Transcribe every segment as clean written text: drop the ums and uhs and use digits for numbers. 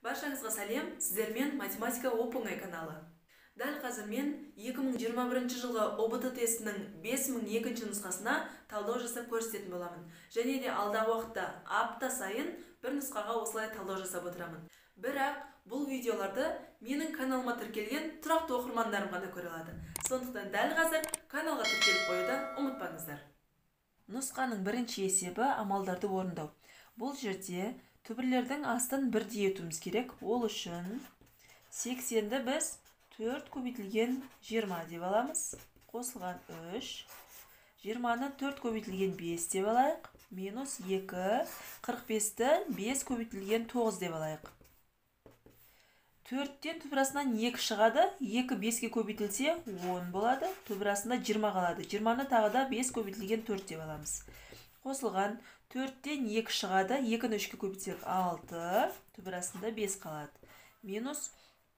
Баршаңызға сәлем, сіздермен математика оп-оңай каналы. Дәл қазір мен 2021 жылғы ОБТ тестінің 5002 нұсқасына талдау жасап көрсететін боламын. Және де алдағы уақытта апта сайын бір нұсқаға осылай талдау жасап отырамын. Бірақ бұл видеоларды менің каналыма тіркелген тұрақты оқырмандарым ғана көре алады. Сондықтан дәл қазір каналға тіркеліп қоюды ұмытпаңыздар. Нұсқаның бірінші есебі амалдарды орындау. Бұл жерде түбірлердің астын бірдей етуіміз керек. Ол үшін 80-ді біз 4 көбейтілген 20 деп аламыз. Қосылған 3. 20-ны 4 көбейтілген 5 деп алайық. Минус 2. 45-ті 5 көбейтілген 9 деп алайық. 4-тен түбірасынан 2 шығады. 2 5-ке көбейтілсе 10 болады. Түбірасында 20 қалады. 20-ны тағы да 5 көбейтілген 4 деп аламыз. Қосылған 4-тен 2 шығады. 2-ні 3-ке көбейтсек 6. Түбірасында 5 қалады. Минус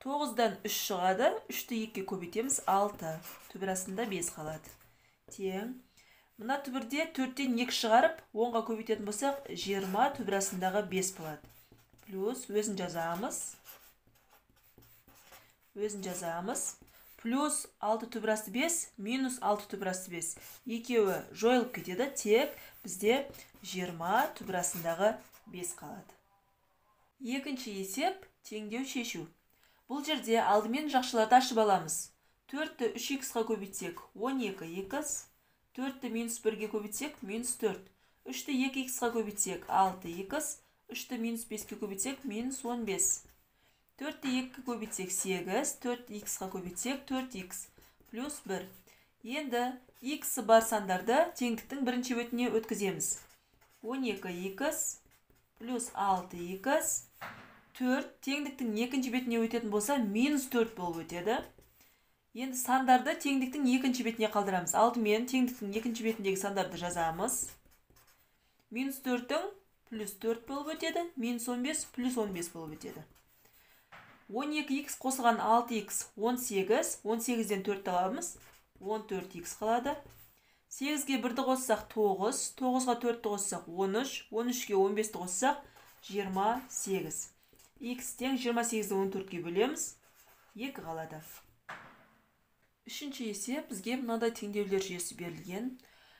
9-дан 3 шығады. 3-ті 2-ке көбейтеміз 6. Түбірасында 5 қалады. Тең. Мына түбірде 4-тен 2 шығарып 10-ға көбейтетін болсақ 20 түбірасындағы 5 болады. Плюс өзін жазамыз. Плюс 6 түбірасты 5, минус 6 түбірасты 5. Екеуі жойылып кетеді, тек бізде 20 түбірасындағы 5 қалады. Екінші есеп теңдеу шешу. Бұл жерде алдымен жақшыларды ашып аламыз. 4-ті 3х-қа көбейтсек 12х, 4-ті минус 1-ге көбейтсек минус 4, 3-ті 2х-қа көбейтсек 6х, 3-ті минус 5-ке көбейтсек минус 15. 4-ті 2-ке көбейтсек 8, 4-ті х-қа көбейтсек 4х, плюс 1. Енді х бар сандарды теңдіктің бірінші бетіне өткіземіз. 12х плюс 6х, 4 теңдіктің екінші бетіне өтетін болса, минус 4 болып өтеді. Енді сандарды теңдіктің екінші бетіне қалдырамыз. Алдымен теңдіктің екінші бетіндегі сандарды жазамыз. Минус 4-ің плюс 4 болып өтеді, минус 15 плюс 15 болып өтеді. 12х қосылған 6х 18, 18-ден 4 аламыз, 14х қалады. 8-ге 1-ді қоссақ 9, 9-ға 4-ді қоссақ 13, 13-ге 15-ді қоссақ 28. Х тең 28-ді 14-ге бөлеміз, 2 қалады. Үшінші есеп бізге мынадай теңдеулер жүйесі берілген.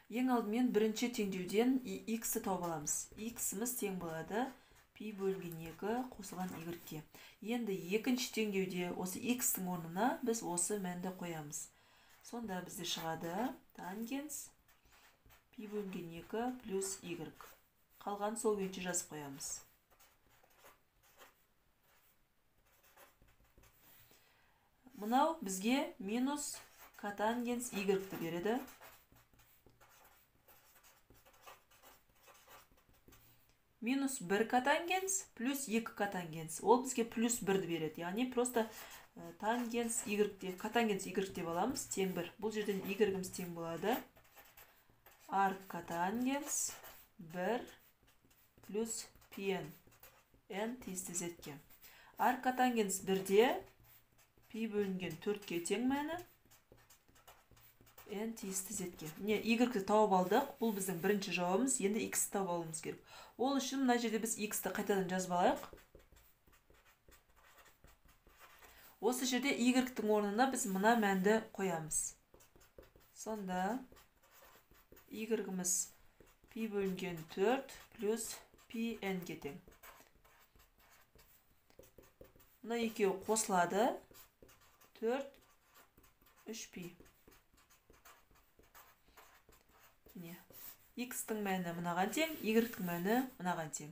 Ең алдымен бірінші теңдеуден х-ті тауып аламыз. Х-іміз тең болады пи бөлінген 2 қосылған y-ке. Енді екінші теңдеуде осы х-тің орнына біз осы мәнді қоямыз. Сонда бізде шығады тангенс пи бөлінген 2 плюс y. Қалған сол күйінше жазып қоямыз. Мынау бізге минус котангенс y-ті береді. Минус 1 котангенс плюс 2 котангенс. Ол бізге плюс 1-ді береді. Яғни просто тангенс y, котангенс y деп аламыз. Тең 1. Бұл жерден y-іміз тең болады. Арк котангенс 1 плюс пен n тиісті z-ке. Арк котангенс 1-де пи бөлінген 4-ке тең мәні. n тиісті z-ке. Y-ті тауып алдық. Бұл біздің бірінші жауабымыз. Енді x-ті тауып алуымыз керек. Ол үшін мына жерде біз x-ті қайтадан жазып алайық. Осы жерде y-тің орнына біз мына мәнді қоямыз. Сонда y-іміз пи бөлінген 4 плюс пи n-ге тең. Мына екеуі қосылады. 4, 3 пи. X-тің мәні мынаған тең, Y-тің мәні мынаған тең.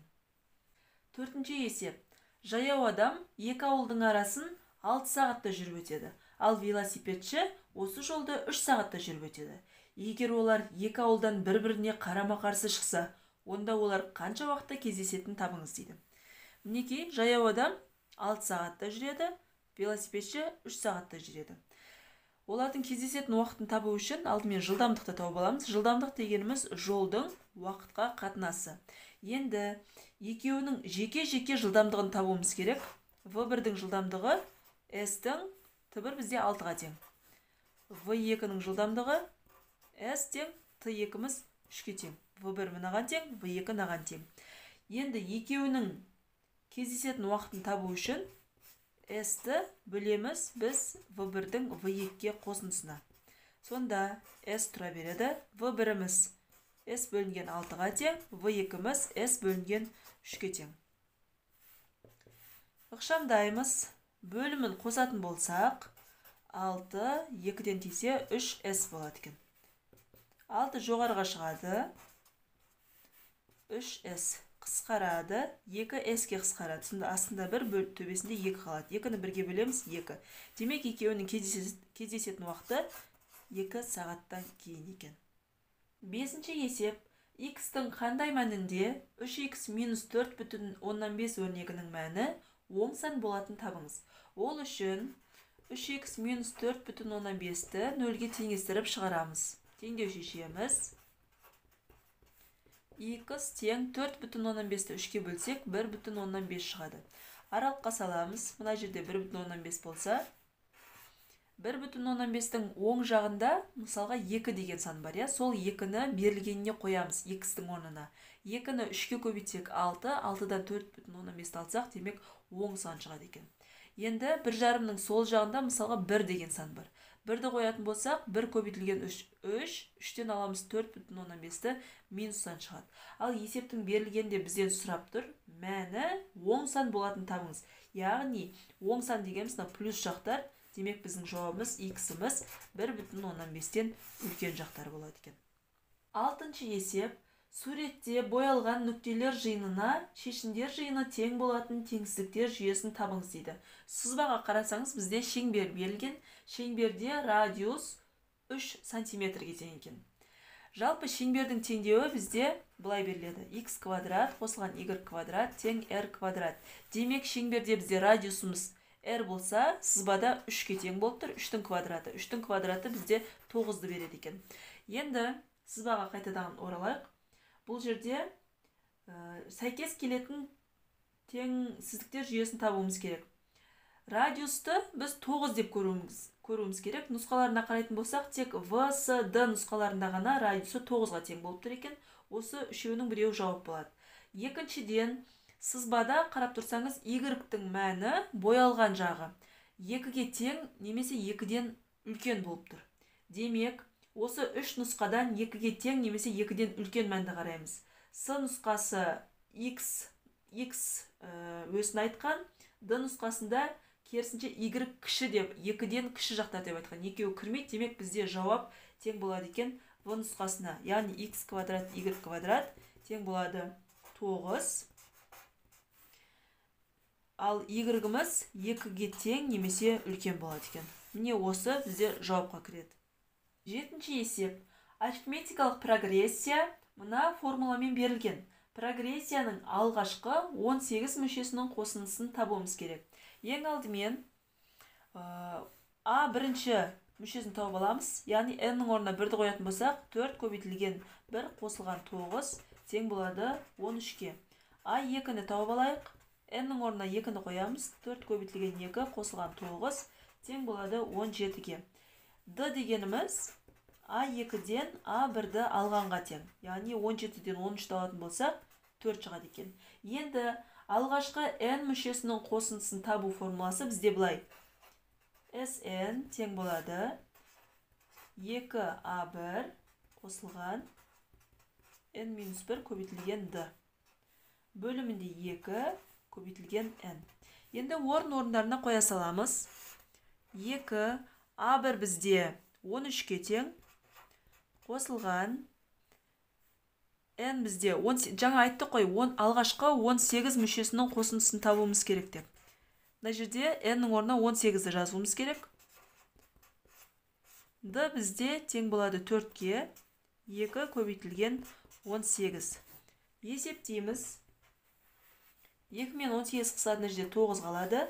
Төртінші есеп. Жаяу адам екі ауылдың арасын 6 сағатта жүріп өтеді. Ал велосипедші осы жолды 3 сағатта жүріп өтеді. Егер олар екі ауылдан бір-біріне қарама-қарсы шықса, онда олар қанша уақытта кездесетінін табыңыз дейді. Мінекей, жаяу адам 6 сағатта жүреді, велосипедші 3 сағатта жүреді. Олардың кездесетін уақытын табу үшін алдымен жылдамдықты тауып аламыз. Жылдамдық дегеніміз жолдың уақытқа қатынасы. Енді екеуінің жеке-жеке жылдамдығын табуымыз керек. V1-дің жылдамдығы S-тің T1 бізде 6-ға тең. V2-ның жылдамдығы S тең, T2-міз 3-ке тең. V1 мынаған тең, V2 мынаған тең. Енді екеуінің кездесетін уақытын табу үшін S-ті бөлеміз біз V1-дің V2-ге қосындысына. Сонда S тұра береді. V1-іміз S бөлінген 6-ға тең, V2-іміз S бөлінген 3-ге тең. Ықшамдаймыз. Бөлімін қосатын болсақ, 6 2-ден тисе 3S болады екен. 6 жоғарыға шығады. 3S қысқарады. 2S-ке қысқарады. Сонда астында 1, төбесінде 2 қалады. 2-ні 1-ге бөлеміз 2. Демек екеуінің кездесетін уақыты 2 сағаттан кейін екен. 5-ші есеп. X-тің қандай мәнінде 3x минус 4,5 өрнегінің мәні оң сан болатын табыңыз. Ол үшін 3x минус 4,5-ті 0-ге теңестіріп шығарамыз. Теңдеу шешеміз. X тең 4,5-ті 3-ке бөлсек 1,5 шығады. Аралыққа саламыз. Мына жерде 1,5 болса, 1,5-тің оң жағында мысалға 2 деген сан бар. Сол 2-ні берілгеніне қоямыз x-тің орнына. 2-ні 3-ке көбейтсек 6, 6-дан 4,5 алсақ, демек оң сан шығады екен. Енді 1,5-ның сол жағында мысалға 1 деген сан бар. 1-ді қоятын болсақ, 1 көбейтілген 3, 3-тен аламыз 4,5-ті минус сан шығады. Ал есептің берілгенде бізден сұрап тұр, мәні оң сан болатын табыңыз. Яғни оң сан дегеніміз плюс жақтар, демек біздің жауабымыз x-іміз 1,5-тен үлкен жақтар болады екен. 6-шы есеп. Суретте боялған нүктелер жиынына шешімдер жиыны тең болатын теңсіздіктер жүйесін табыңыз дейді. Сызбаға қарасаңыз, бізде шеңбер берілген. Шеңберде радиус 3 сантиметрге тең екен. Жалпы шеңбердің теңдеуі бізде былай беріледі. X квадрат қосылған Y квадрат тең R квадрат. Демек шеңберде бізде радиусымыз R болса, сызбада 3-ке тең болып тұр. 3-тің квадраты. 3-тің квадраты бізде 9-ды береді екен. Енді сызбаға қайтадан оралайық. Бұл жерде сәйкес келетін теңсіздіктер жүйесін табуымыз керек. Радиусты біз 9 деп көруіміз керек. Нұсқаларына қарайтын болсақ, тек V, S, D нұсқаларында ғана радиусы 9-ға тең болып тұр екен. Осы үшеуінің біреуі жауап болады. Екіншіден, сызбада қарап тұрсаңыз, Y-тің мәні боялған жағы 2-ге тең немесе 2-ден үлкен болып тұр. Демек, осы 3 нұсқадан 2-ге тең немесе 2-ден үлкен мәнді қараймыз. С нұсқасы X өсін айтқан, D нұсқасында керісінше Y кіші деп, 2-ден кіші жақтар деп айтқан. Екеуі кірмейді, демек бізде жауап тең болады екен V нұсқасына. Яғни X квадрат, Y квадрат тең болады 9. Ал Y-іміз 2-ге тең немесе үлкен болады екен. Міне осы бізде жауапқа кіреді. 7-ші есеп. Арифметикалық прогрессия мына формуламен берілген. Прогрессияның алғашқы 18 мүшесінің қосындысын табуымыз керек. Ең алдымен А бірінші мүшесін тауып аламыз. Яғни n-нің орнына 1-ді қоятын болсақ, 4 көбейтілген 1 қосылған 9 тең болады 13-ке. А2-ні тауып алайық. n-нің орнына 2-ні қоямыз. 4 көбейтілген 2 қосылған 9 тең болады 17-ге. D дегеніміз A2-ден A1-ді алғанға тең. Яғни 17-ден 13-ді алатын болсақ, 4 шығады екен. Енді алғашқы n мүшесінің қосындысын табу формуласы бізде былай. Sn тең болады 2A1 қосылған n-1 көбейтілген D. Бөлімінде 2 көбейтілген n. Енді орындарына қоя саламыз. 2 A1 бізде 13-ке тең, қосылған n бізде жаңа айтты қой, алғашқы 18 мүшесінің қосындысын табуымыз керек деп. Мына жерде n-нің орнына 18-ді жазуымыз керек. D бізде тең болады 4-ке, 2 көбейтілген 18. Есептейміз. 2 мен 18 қысатын жерде 9 қалады.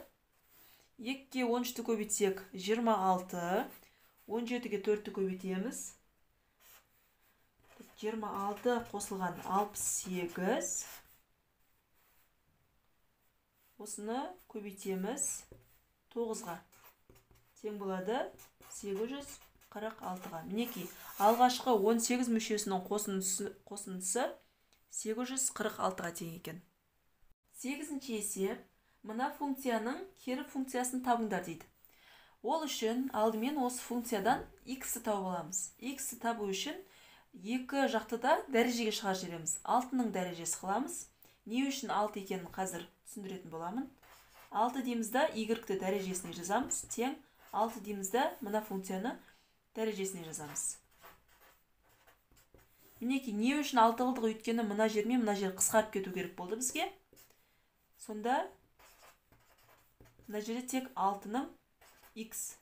2-ке 13-ті көбейтсек 26, 17-ге 4-ті көбейтеміз. 26 қосылған 68. Осыны көбейтеміз 9-ға. Тең болады 846-ға. Мінекей, алғашқы 18 мүшесінің қосындысы 846-ға тең екен. 8-ші есеп, мына функцияның кері функциясын табыңдар дейді. Ол үшін алдымен осы функциядан x-ті тауып аламыз. X-ті табу үшін екі жақты да дәрежеге шығарып жібереміз. 6-ның дәрежесі қыламыз. Не үшін 6 екенін қазір түсіндіретін боламын. 6 дейміз да y-ті дәрежесіне жазамыз. Тең 6 дейміз да мына функцияны дәрежесіне жазамыз. Мінеки, не үшін 6 қылдық, өйткені мына жер мен мына жер қысқарып кету керек болды бізге. Сонда мына жерде тек 6-ның x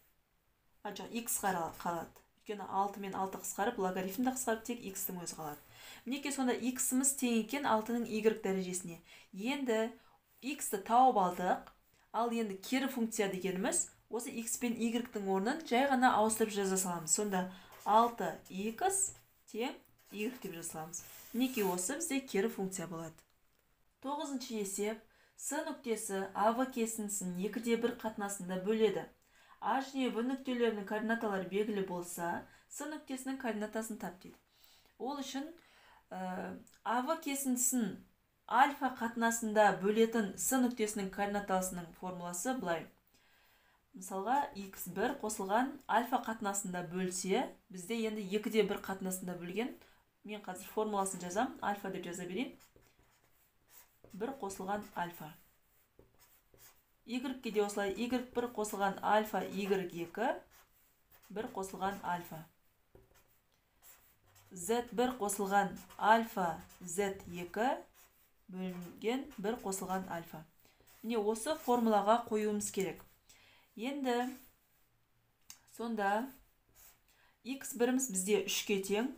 қалады. Өйткені 6 мен 6 қысқарып, логарифм да қысқарып, тек x-тің өзі қалады. Мінеки, сонда x-іміз тең екен 6-ның y дәрежесіне. Енді x-ті тауып алдық. Ал енді кері функция дегеніміз осы x пен y-тің орнын жай ғана ауыстырып жаза саламыз. Сонда 6x тең y деп жаза саламыз. Мінеки, осы бізде кері функция болады. 9-ші есеп. С нүктесі АВ кесіндісін 2/1 қатынасында бөледі. А және В нүктелерінің координаталары белгілі болса, С нүктесінің координатасын тап дейді. Ол үшін АВ кесіндісін альфа қатынасында бөлетін С нүктесінің координатасының формуласы былай. Мысалға, x1 қосылған альфа қатынасында бөлсе, бізде енді 2/1 қатынасында бөлген. Мен қазір формуласын жазам, альфа деп жаза берейін. 1 қосылған альфа. Y-ке де осылай, y1 қосылған альфа, y2, 1 қосылған альфа. Z1 қосылған альфа, Z2, бөлінген 1 қосылған альфа. Міне осы формулаға қоюымыз керек. Енді, сонда, x1-іміз бізде 3-ке тең,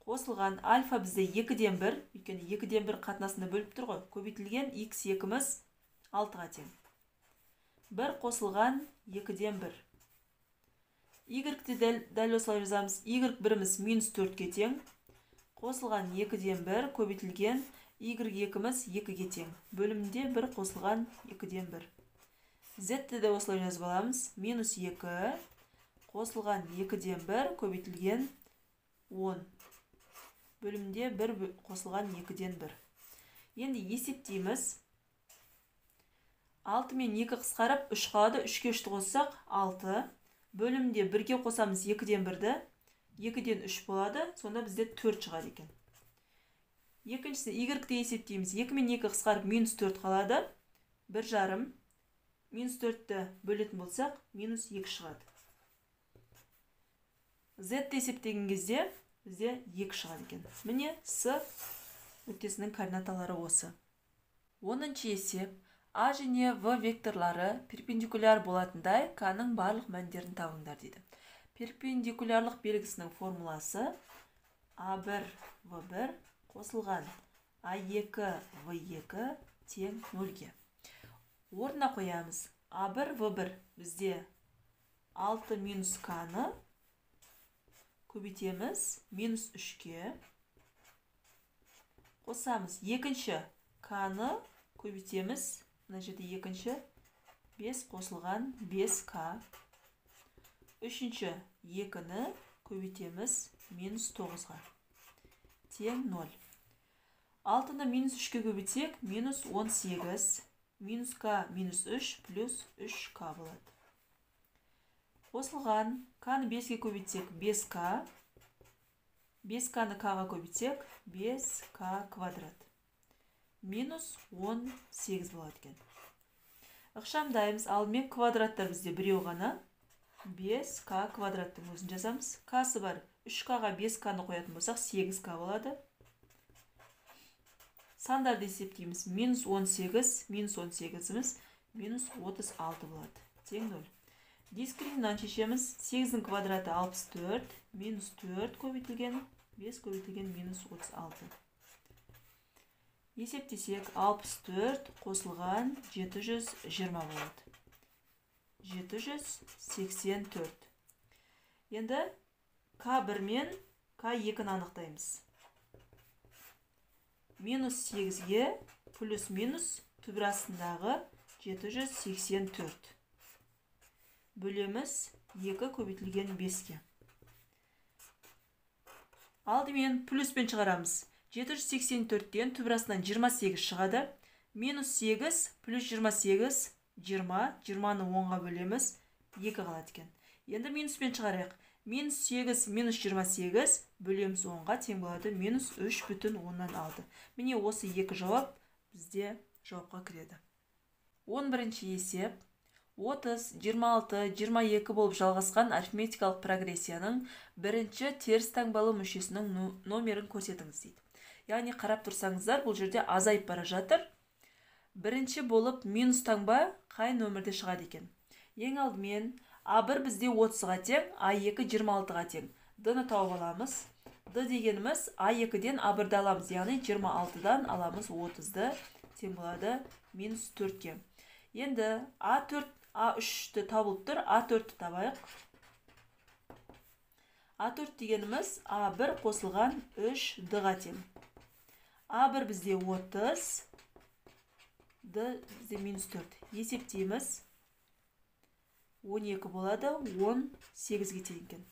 қосылған альфа бізде 2/1, өйткені 2/1 қатынасында бөліп тұр ғой. Көбейтілген x2-міз 6-ға тең. 1 қосылған 2/1. Y-ті дәл осылай жазамыз. Y1-іміз -4-ке тең. Қосылған 2/1 көбейтілген y2-міз 2-ге тең. Бөлімінде 1 қосылған 2/1. Z-ті де осылай жазып аламыз. -2 қосылған 2/1 көбейтілген 10. Бөлімде 1 қосылған 2/1. Енді есептейміз. 6 мен 2 қысқарып 3 қалады. 3-ке 3-ті қоссақ 6. Бөлімде 1-ге қосамыз 2/1-ді. 2-ден 3 болады. Сонда бізде 4 шығады екен. Екіншісі y-ті есептейміз. 2 мен 2 қысқарып -4 қалады. 1,5. -4-ті бөлетін болсақ, -2 шығады. Z-ті есептеген кезде бізде 2 шығады екен. Міне С нүктесінің координаталары осы. 10-ші есеп. А және В векторлары перпендикуляр болатындай К-ның барлық мәндерін табыңдар дейді. Перпендикулярлық белгісінің формуласы А1, В1 қосылған А2, В2 тең 0-ге. Орнына қоямыз. А1, В1 бізде 6 минус К-ны көбейтеміз -3-ке. Қосамыз. Екінші К-ны көбейтеміз. Мына жерде екінші 5 қосылған 5К. Үшінші 2-ні көбейтеміз -9-ға. Тең 0. 6-ны -3-ке көбейтсек -18. -К -3 плюс 3К болады. Қосылған К-ны 5-ке көбейтсек 5К. 5К-ны К-ға көбейтсек 5К квадрат. -18 болады екен. Ықшамдаймыз. Алдымен квадраттар бізде біреу ғана. 5К квадраттың өзін жазамыз. К-сы бар. 3К-ға 5К-ны қоятын болсақ 8К болады. Сандарды есептейміз. -18, -18-іміз -36 болады. Тең 0. Дискриминант шешеміз. 8-дің квадраты 64, -4 көбейтілген, 5 көбейтілген -36. Есептесек 64 қосылған 720 болады. 784. Енді К1 мен К2-ні анықтаймыз. -8-ге плюс-минус түбірасындағы 784. Бөлеміз 2 көбейтілген 5-ке. Алдымен плюспен шығарамыз. 784-тен түбірасынан 28 шығады. Минус 8 плюс 28, 20. 20-ны 10-ға бөлеміз, 2 қалады екен. Енді минуспен шығарайық. Минус 8 минус 28 бөлеміз 10-ға тең болады минус 3,6. Міне осы екі жауап бізде жауапқа кіреді. 11-ші есеп. 30, 26, 22 болып жалғасқан арифметикалық прогрессияның бірінші теріс таңбалы мүшесінің номерін көрсетіңіз дейді. Яғни қарап тұрсаңыздар, бұл жерде азайып бара жатыр. Бірінші болып минус таңба қай нөмірде шығады екен? Ең алдымен А1 бізде 30-ға тең, А2 26-ға тең. Д-ны тауып аламыз. Д дегеніміз А2-ден А1-ді аламыз, яғни 26-дан аламыз 30-ды, тең болады минус 4-ке. Енді А4, А3-ті табылып тұр, А4-ті табайық. А4 дегеніміз А1 қосылған 3-д-ға тең. А1 бізде 30, Д бізде минус 4. Есептейміз. 12 болады, 18-ге тең екен.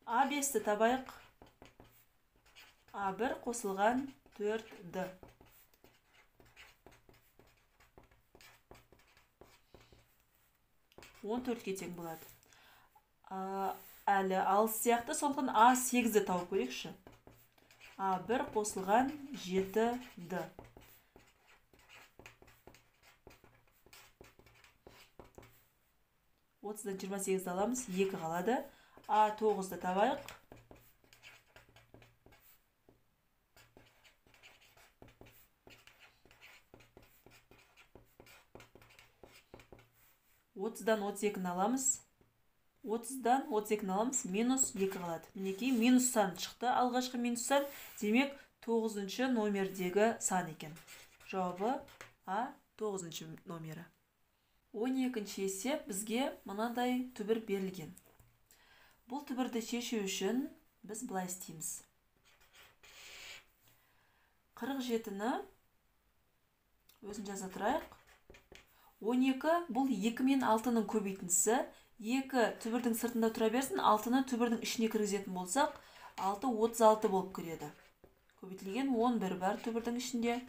А5-ті табайық. А1 қосылған 4-д. 14-ге тең болады. Әлі алыс сияқты, сондықтан А8-ді тауып көрейікші. А1 қосылған 7-д. 30-дан 28-ді аламыз, 2 қалады. А9-ды табайық. Отыздан 32-ні аламыз. 30-дан 32-ні аламыз, минус 2 қалады. Мінекей минус сан шықты, алғашқы минус сан, демек 9-шы номердегі сан екен. Жауабы А 9-шы номері. 12-ші есеп бізге мынандай түбір берілген. Бұл түбірді шешу үшін біз былай істейміз. 47-ні өзін жаза тұрайық. 12 бұл 2 мен 6-ның көбейтіндісі. 2 түбірдің сыртында тұра берсін, 6-ны түбірдің ішіне кіргізетін болсақ, 6 36 болып кіреді. Көбейтілген 11 бар түбірдің ішінде.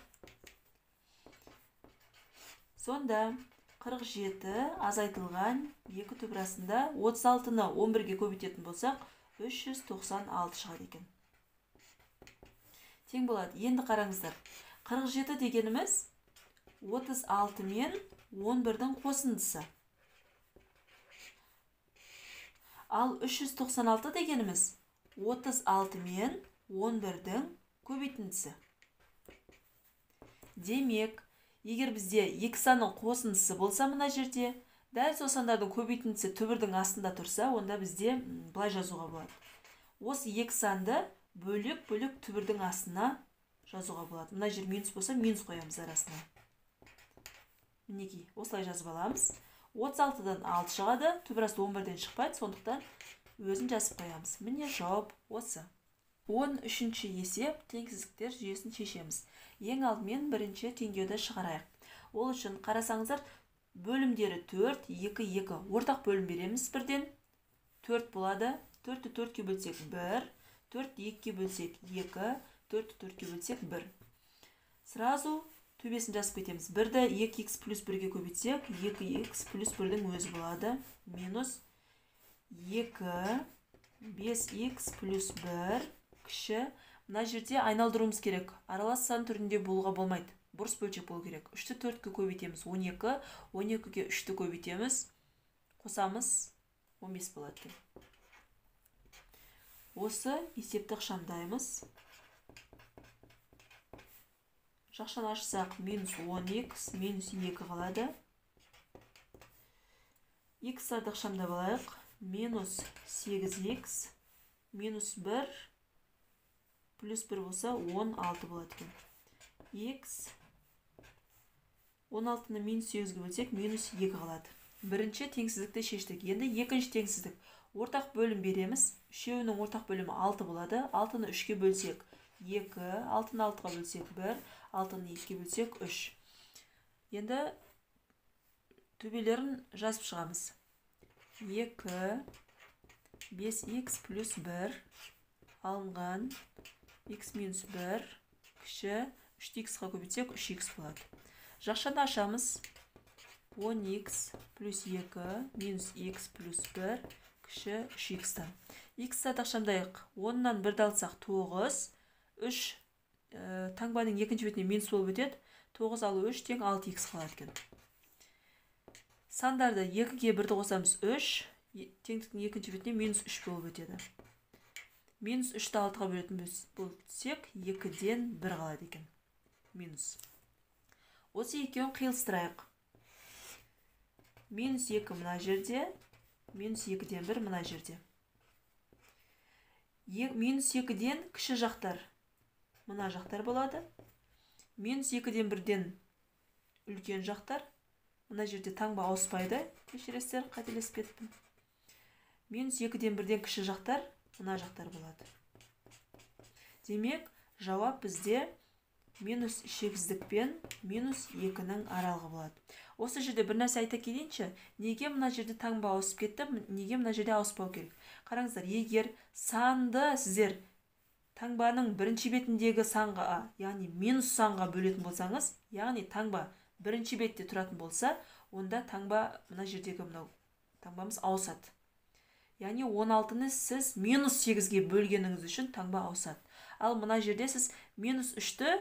Сонда 47 азайтылған 2 түбір астында 36-ны 11-ге көбейтетін болсақ, 396 шығады екен. Тең болады. Енді қараңыздар. 47 дегеніміз 36 мен 11-дің қосындысы. Ал 396 дегеніміз 36 мен 11-дің көбейтіндісі. Демек, егер бізде екі санның қосындысы болса мына жерде, дәл сол сандардың көбейтіндісі түбірдің астында тұрса, онда бізде былай жазуға болады. Осы екі санды бөлек-бөлек түбірдің астына жазуға болады. Мына жер минус болса, минус қоямыз арасына. Мінекей, осылай жазып аламыз. 36-дан 6 шығады, түбір асты 11-ден шықпайды, сондықтан өзін жазып қоямыз. Міне жауап осы. 13-ші есеп теңсіздіктер жүйесін шешеміз. Ең алдымен бірінші теңдеуді шығарайық. Ол үшін қарасаңыздар, бөлімдері 4, 2, 2. Ортақ бөлім береміз бірден. 4 болады. 4-ті 4-ке бөлсек 1, 4-ті 2-ке бөлсек 2, 4-ті 4-ке бөлсек 1. Сразу төбесін жазып кетеміз. 1-ді 2х плюс 1-ге көбейтсек, 2х плюс 1-дің өзі болады. Минус 2, 5х плюс 1 кіші. Мына жерде айналдыруымыз керек. Аралас сан түрінде болуға болмайды. Бұрыс бөлшек болу керек. 3-ті 4-ке көбейтеміз 12, 12-ге 3-ті көбейтеміз. Қосамыз 15 болады. Осы есепті ықшамдаймыз. Жақшаны ашсақ минус 10х, минус 2 қалады. Х-арды ықшамдап алайық. Минус 8х, минус 1, плюс 1 болса 16 болады екен. Х 16-ны минус 8-ге бөлсек, минус 2 қалады. Бірінші теңсіздікті шештік. Енді екінші теңсіздік. Ортақ бөлім береміз. Үшеуінің ортақ бөлімі 6 болады. 6-ны 3-ке бөлсек 2, 6-ны 6-ға бөлсек 1, 6-ны 2-ке бөлсек 3. Енді төбелерін жазып шығамыз. 2, 5х плюс 1 алынған х минус 1 кіші 3x-қа көбейтсек 3x болады. Жақшаны ашамыз. 10x плюс 2 минус x плюс 1 кіші 3x-тан. X-ті тақшамдайық. 10-нан 1-ді алсақ 9. 3 таңбаның екінші бетіне минус болып өтеді. 9 алу 3 тең 6x қалады екен. Сандарды 2-ге 1-ді қосамыз 3. Теңдіктің екінші бетіне минус 3 болып өтеді. Минус 3-ті 6-ға бөлетін бөлсек 2-ден 1 қалады екен. Минус. Осы екеуін қиылыстырайық. Минус 2 мына жерде, минус 2-ден 1 мына жерде. Минус 2-ден кіші жақтар мына жақтар болады. Минус 2-ден 1-ден үлкен жақтар. Мына жерде таңба ауыспайды. Кешіресіздер, қателесіп кеттім. Минус 2-ден 1-ден кіші жақтар мына жақтар болады. Демек, жауап бізде минус 8 пен минус 2-нің аралығы болады. Осы жерде бір нәрсе айта кетейінші, неге мына жерде таңба ауысып кетті, неге мына жерде ауыспау керек? Қараңыздар, егер санды сіздер таңбаның бірінші бетіндегі санға, яғни минус санға бөлетін болсаңыз, яғни таңба бірінші бетте тұратын болса, онда таңба мына жердегі мынау таңбамыз ауысады. Яғни 16-ны сіз минус 8-ге бөлгеніңіз үшін таңба ауысады. Ал мына жерде сіз минус 3-ті,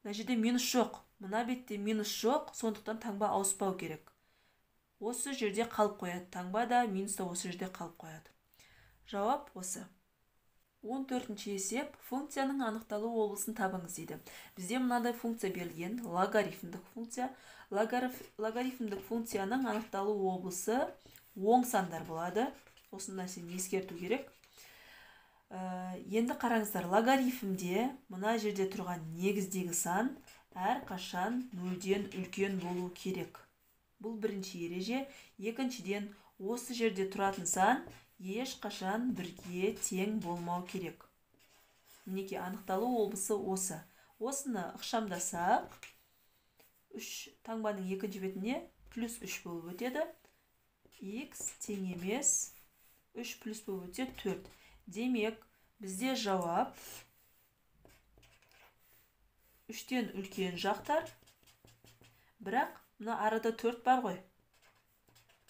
мына жерде минус жоқ, мына бетте минус жоқ, сондықтан таңба ауыспау керек. Осы жерде қалып қояды. Таңба да, минус та осы жерде қалып қояды. Жауап осы. 14-ші есеп, функцияның анықталу облысын табыңыз дейді. Бізде мынандай функция берілген, логарифмдік функция. Логарифмдік функцияның анықталу облысы оң сандар болады. Осында сен ескерту керек. Енді қараңыздар, логарифмде мына жерде тұрған негіздегі сан әр қашан 0-ден үлкен болу керек. Бұл бірінші ереже. Екіншіден, осы жерде тұратын сан еш қашан 1-ге тең болмау керек. Мінеке, анықталу облысы осы. Осыны ықшамдасақ, 3 таңбаның екінші бетіне плюс 3 болып өтеді. X тең емес, 3 плюс болып өтсе 4. Демек, бізде жауап 3-тен үлкен жақтар, бірақ мына арада 4 бар ғой.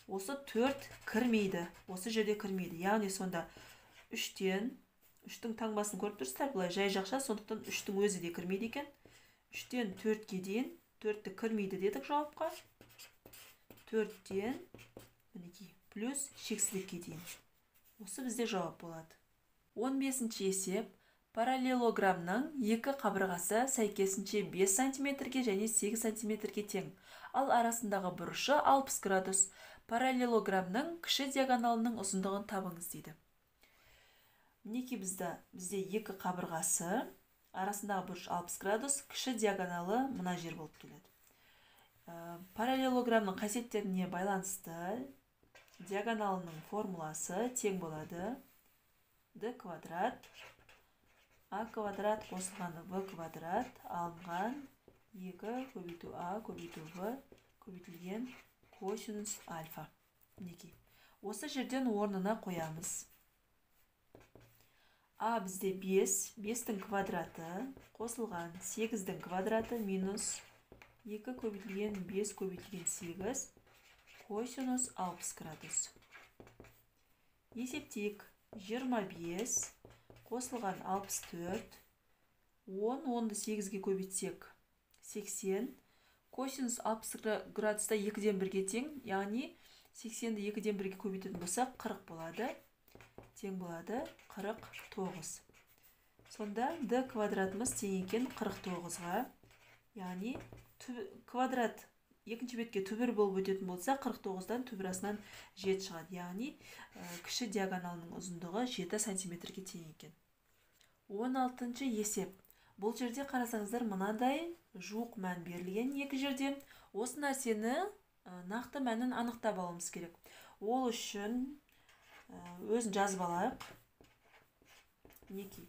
Осы 4 кірмейді, осы жерде кірмейді. Яғни сонда 3-тің таңбасын көріп тұрсыздар, бұлай жай жақша, сондықтан 3-тің өзі де кірмейді екен. 3-тен 4-ге дейін 4-ті кірмейді дедік жауапқа. 4-тен плюс шексіздікке дейін. Осы бізде жауап болады. 15-ші есеп. Параллелограмның екі қабырғасы сәйкесінше 5 см-ге және 8 см-ге тең. Ал арасындағы бұрышы 60 градус. Параллелограмның кіші диагоналының ұзындығын табыңыз дейді. Мінеки бізде екі қабырғасы, арасындағы бұрыш 60 градус, кіші диагоналы мына жер болып келеді. Параллелограмның қасиеттеріне байланысты диагоналының формуласы тең болады. d квадрат a квадрат қосылған v квадрат алынған 2 көбейту a көбейту v көбейтілген косинус альфа. Мінеки. Осы жерден орнына қоямыз. a бізде 5, 5-тің квадраты қосылған 8-дің квадраты минус 2 көбейтілген 5 көбейтілген 8 косинус 60 градус. Есептейік. 25 қосылған 64, 10-ді 8-ге көбейтсек 80, косинус 60 градуста 2-ден 1-ге тең, яғни 80-ді 2-ден 1-ге көбейтетін болсақ 40 болады, тең болады 49. Сонда d квадратымыз тең екен 49-ға, яғни квадрат екінші бетке түбір болып өтетін болса, 49-дан түбірасынан 7 шығады. Яғни, кіші диагоналының ұзындығы 7 см-ге тең екен. 16-ші есеп. Бұл жерде қарасаңыздар, мынандай жуық мән берілген екі жерде. Осы нәрсені нақты мәнін анықтап алуымыз керек. Ол үшін өзін жазып алайық. Мінеки.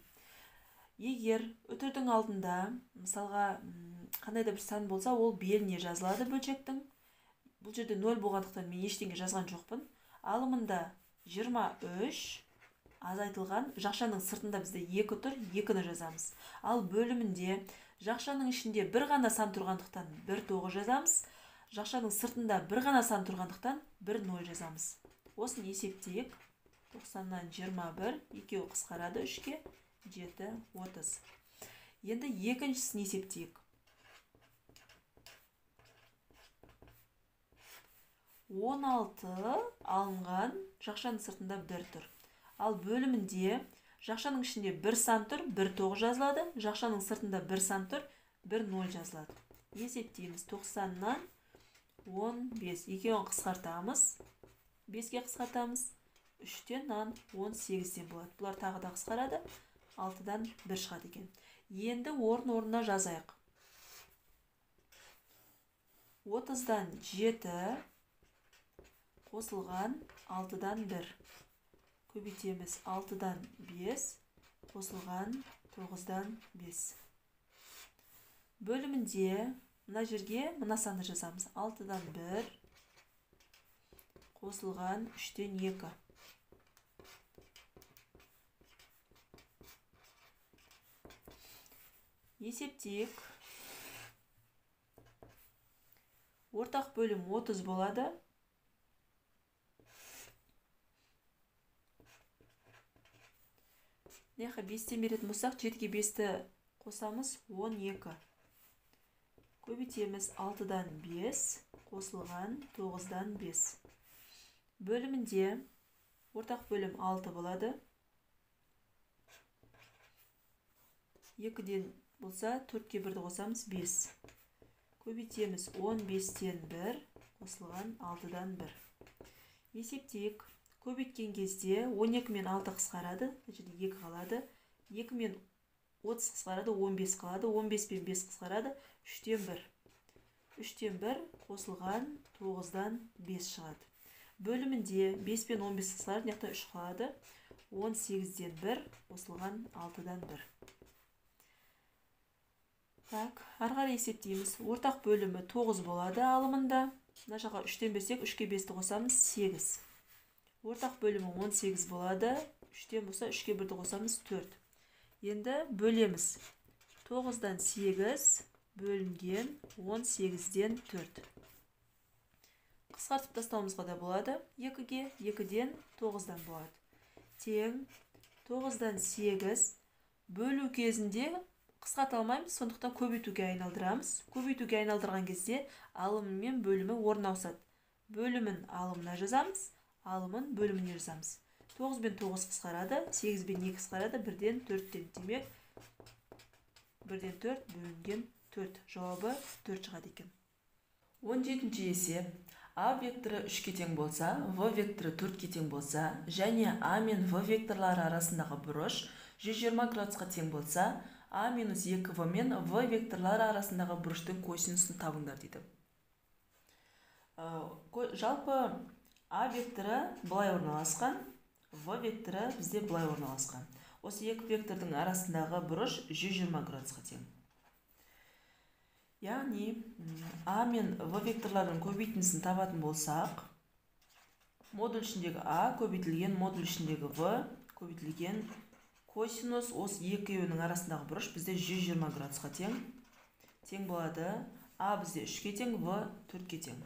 Егер үтірдің алдында, мысалға, қандай да бір сан болса, ол беліне жазылады бөлшектің. Бұл жерде 0 болғандықтан мен ештеңе жазған жоқпын. Алымында 23 азайтылған, жақшаның сыртында бізде 2 тұр, 2-ні жазамыз. Ал бөлімінде Жақшаның ішінде бір ғана сан тұрғандықтан 1,9 жазамыз. Жақшаның сыртында бір ғана сан тұрғандықтан 1,0 жазамыз. Осын есептейік. 90-нан 21, екеуі қысқарады 3-ке, 7, 30. Енді екіншісін есептейік. 16 алынған, жақшаның сыртында 1 тұр. Ал бөлімінде жақшаның ішінде 1 сан тұр, 1,9 жазылады. Жақшаның сыртында 1 сан тұр, 1,0 жазылады. Есептейміз. 90-нан 15. Екеуін қысқартамыз. 5-ке қысқартамыз. 3-тен 18-ден болады. Бұлар тағы да қысқарады. 6-дан 1 шығады екен. Енді орын-орнына жазайық. 30-дан 7 қосылған 6-дан 1. Көбейтеміз. 6-дан 5 қосылған 9-дан 5. Бөлімінде мына жерге мына санды жазамыз. 6-дан 1 қосылған 3-тен 2. Есептейік. Ортақ бөлім 30 болады. Неқа 5-тен беретін болсақ, 7-ге 5-ті қосамыз 12. Көбейтеміз. 6-дан 5 қосылған 9-дан 5. Бөлімінде ортақ бөлім 6 болады. 2-ден болса 4-ке 1-ді қосамыз 5. Көбейтеміз. 15-тен 1 қосылған 6-дан 1. Есептейік. Көбейткен кезде 12 мен 6 қысқарады, 2 қалады. 2 мен 30 қысқарады, 15 қалады. 15 пен 5 қысқарады, 3-тен 1. 3-тен 1 қосылған 9-дан 5 шығады. Бөлімінде 5 пен 15 қысқарады, яқта 3 қалады. 18-ден 1 қосылған 6-дан 1. Так, арғары есептейміз. Ортақ бөлімі 9 болады алымында. Мына жаққа 3-тен берсек, 3-ке 5-ті қосамыз 8. Ортақ бөлімі 18 болады. 3-тен болса 3-ке 1-ді қосамыз 4. Енді бөлеміз. 9-дан 8 бөлінген 18-ден 4. Қысқартып тастауымызға да болады. 2-ге 2-ден 9-дан болады. Тең 9-дан 8 бөлу кезінде қысқарта алмаймыз, сондықтан көбейтуге айналдырамыз. Көбейтуге айналдырған кезде алымы мен бөлімі орын ауысады. Бөлімін алымына жазамыз. Алымын бөліміне жазамыз. 9 бен 9 қысқарады, 8 бен 2 қысқарады, 1-ден 4-тен демек. 1-ден 4 бөлінген 4. Жауабы 4 шығады екен. 17-ші есеп. А векторы 3-ке тең болса, В векторы 4-ке тең болса, және А мен В векторлары арасындағы бұрыш 120 градусқа тең болса, А минус 2В мен В векторлары арасындағы бұрыштың косинусын табыңдар дейді. Жалпы А векторы былай орналасқан, В векторы бізде былай орналасқан. Осы екі вектордың арасындағы бұрыш 120 градусқа тең. Яғни, А мен В векторлардың көбейтіндісін табатын болсақ, модуль ішіндегі А көбейтілген модуль ішіндегі В көбейтілген косинус осы екеуінің арасындағы бұрыш бізде 120 градусқа тең. Тең болады. А бізде 3-ке тең, В 4-ке тең.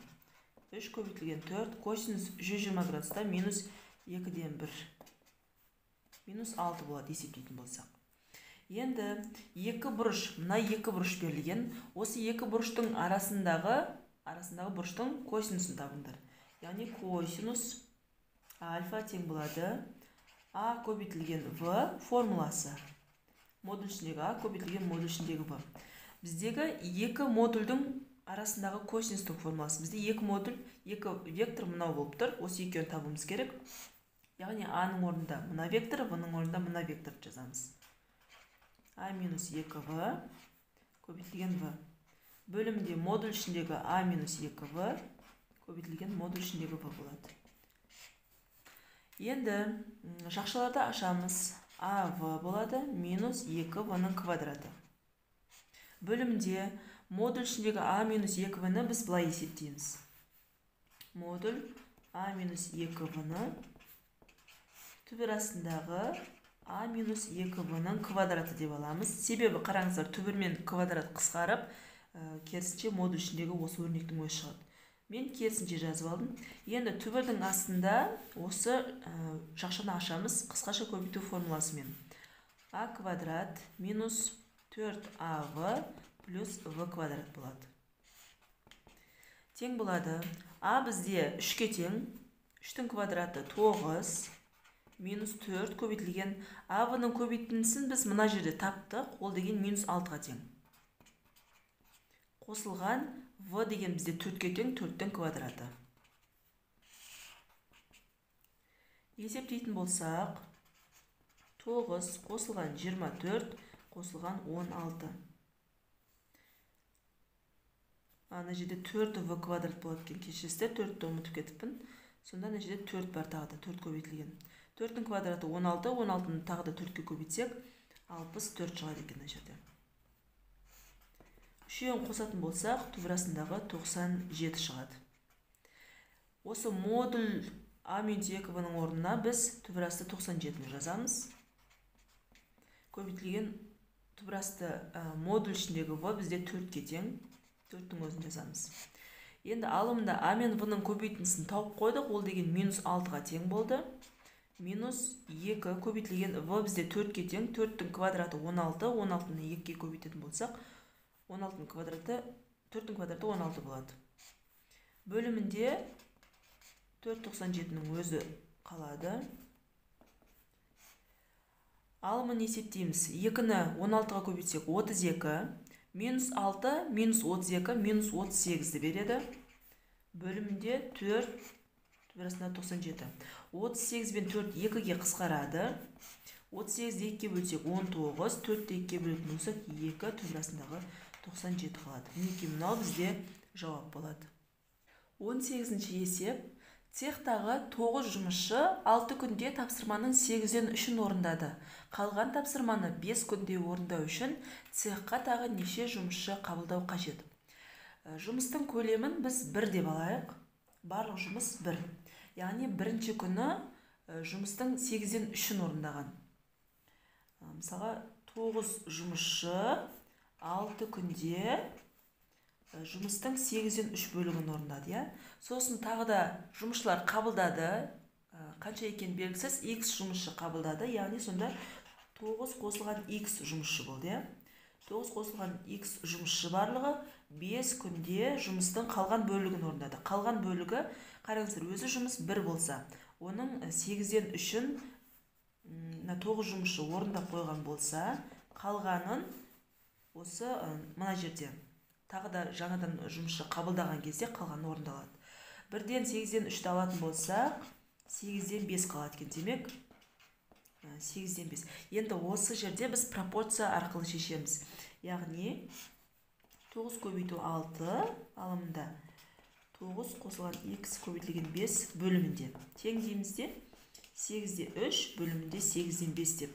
3 көбейтілген 4, косинус 120 градуста минус 2-ден 1. Минус 6 болады есептейтін болсақ. Енді екі бұрыш, мына екі бұрыш берілген. Осы екі бұрыштың арасындағы бұрыштың косинусын табыңдар. Яғни косинус альфа тең болады. А көбейтілген В формуласы. Модуль ішіндегі А көбейтілген модуль ішіндегі В. Біздегі екі модульдің арасындағы косинустың формуласы. Бізде екі модуль, екі вектор мынау болып тұр. Осы екеуін табуымыз керек. Яғни А-ның орнында мына вектор, В-ның орнында мына вектор жазамыз. А минус 2В көбейтілген В. Бөлімде модуль ішіндегі А минус 2В көбейтілген модуль ішіндегі В болады. Енді жақшаларды ашамыз. АВ болады минус 2В-ның квадраты. Бөлімде модуль ішіндегі А минус 2В-ны біз былай есептейміз. Модуль А минус 2В-ны түбір астындағы а минус 2в-ның квадраты деп аламыз. Себебі қараңыздар, түбірмен квадрат қысқарып, керісінше модуль ішіндегі осы өрнектің өзі шығады. Мен керісінше жазып алдым. Енді түбірдің астында осы жақшаны ашамыз қысқаша көбейту формуласымен. А квадрат минус 4ав плюс в квадрат болады. Тең болады. А бізде 3-ке тең. 3-тің квадраты 9 минус 4 көбейтілген. А-ның көбейтіндісін біз мына жерде таптық. Ол деген минус 6-ға тең. Қосылған в деген бізде 4-ке тең, 4-тің квадраты. Есептейтін болсақ, 9 қосылған 24 қосылған 16. Ана жерде 4в квадрат болады екен, кешіріңіздер, 4-ті ұмытып кетіппін. Сонда ана жерде 4 бар, тағы да 4 көбейтілген. 4-тің квадраты 16, 16-ны тағы да 4-ке көбейтсек, 64 шығады екен ана жерде. Үшеуін қосатын болсақ, түбірасындағы 97 шығады. Осы модуль а минус 2в-ның орнына біз түбірасты 97-ні жазамыз. Көбейтілген түбірасты модуль ішіндегі в бізде 4-ке тең. 4-тің өзін жазамыз. Енді алымында а мен в-ның көбейтіндісін тауып қойдық. Ол деген минус 6-ға тең болды. Минус 2 көбейтілген в бізде 4-ке тең. 4-тің квадраты 16. 16-ны 2-ке көбейтетін болсақ, 16-ның квадраты 4-тің квадраты 16 болады. Бөлімінде 497-ның өзі қалады. Алымын есептейміз. 2-ні 16-ға көбейтсек 32. Минус 6, минус 32, минус 38-ді береді. Бөлімінде 4, түбірасында 97. 38 бен 4 2-ге қысқарады. 38-ді 2-ге бөлсек 19, 4-ді 2-ге бөлетін болсақ 2, түбірасындағы 97 қалады. Мінекей мынау бізде жауап болады. 18-ші есеп. Цехтағы 9 жұмысшы 6 күнде тапсырманың 8-ден 3-ін орындады. Қалған тапсырманы 5 күнде орындау үшін цехқа тағы неше жұмысшы қабылдау қажет. Жұмыстың көлемін біз 1 деп алайық. Барлық жұмыс 1. Яғни бірінші күні жұмыстың 8-ден 3-ін орындаған. Мысалға 9 жұмысшы 6 күнде жұмыстың 8-ден 3 бөлігін орындады. Сосын тағы да жұмысшылар қабылдады. Қанша екен белгісіз, x жұмысшы қабылдады. Яғни сонда 9 қосылған x жұмысшы болды. 9 қосылған x жұмысшы барлығы 5 күнде жұмыстың қалған бөлігін орындады. Қалған бөлігі, қараңыздар, өзі жұмыс 1 болса, оның 8-ден 3-ін 9 жұмысшы орындап қойған болса, қалғанын осы мына жерде тағы да жаңадан жұмысшы қабылдаған кезде қалғаны орындалады. 1-ден 8-ден 3-ті алатын болсақ, 8-ден 5 қалады екен, демек 8-ден 5. Енді осы жерде біз пропорция арқылы шешеміз. Яғни 9 көбейту 6 алымында 9 қосылған x көбейтілген 5 бөлімінде. Тең деймізде 8-де 3 бөлімінде 8-ден 5 деп.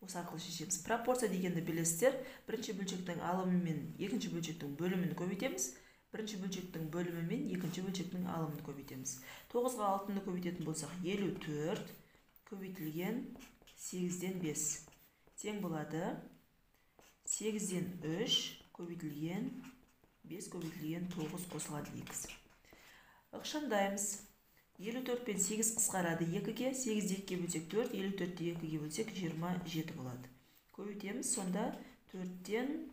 Осы арқылы шешеміз. Пропорция дегенді білесіздер. Бірінші бөлшектің алымы мен екінші бөлшектің бөлімін көбейтеміз. Бірінші бөлшектің бөлімі мен екінші бөлшектің алымын көбейтеміз. 9-ға 6-ны көбейтетін болсақ, 54 көбейтілген 8-ден 5. Тең болады 8-ден 3 көбейтілген 5 көбейтілген 9 қосылған x. Ықшамдаймыз. 54 пен 8 қысқарады 2-ге, 8-ді 2-ге бөлсек 4, 54-ді 2-ге бөлсек 27 болады. Көбейтеміз, сонда 4-тен